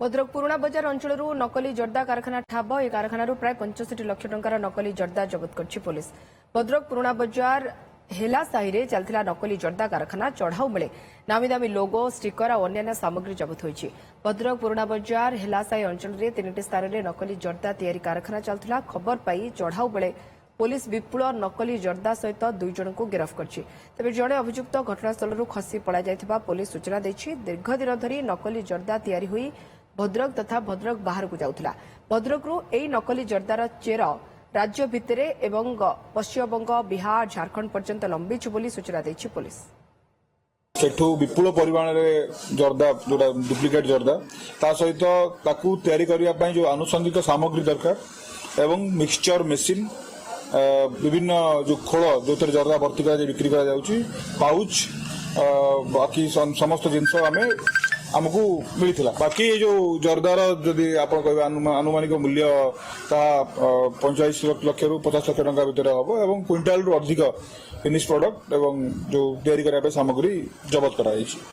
भद्रक पुराणा बजार अंचल नकली जर्दा कारखाना ठाब ए कारखाना प्राय 65 लाख टंकार नकली जर्दा जबत कर पुलिस। भद्रक पुराणा बजार हेला साही रे चलथिला नकली जर्दा कारखाना चढ़ाऊ बेले नामी दामी लोगो स्टिकर और अन्य सामग्री जबत होईछि। भद्रक पुराणा बजार हेला साही अंचल रे 3टी स्थान रे नकली जर्दा तैयारी कारखाना चलथिला खबर पाई चढ़ाऊ बेले पुलिस विपुल नकली जर्दा सहित 2 जन को गिरफ्त करछि। तेबे जणे अभियुक्त घटनास्थल खसी पड़ा जायथिबा पुलिस सूचना दैछि। दीर्घ दिन धरी नकली जर्दा तैयारी हुई भद्रक तथा भद्रक बाहर को जाउथला। भद्रक रु एई नकली जर्दार चेर राज्य भितरे एवं पश्चिमबंग बिहार झारखंड पर्यंत लंबीछि बोली सूचना दैछि पुलिस। सेठू विपुल परिमाण रे जर्दा जोटा डुप्लिकेट जर्दा ता सहित ताकू तैयारी करिया पई जो आनुषंगिक सामग्री दरकार एवं मिक्सचर मेसिन विभिन्न जो खोल जो जर्दा भर्ती बिक्री करा जाउछि पाउच बाकी समस्त जिनस आमे आमको मिलता। बाकी जो जर्दार जदि आप अनुमानिक मूल्य 45 लाख रु 50 लाख टंका भितर हम एवं क्विंटाल रु अधिक फिनिश प्रोडक्ट एवं जो तैयारी करने सामग्री जबत कराई।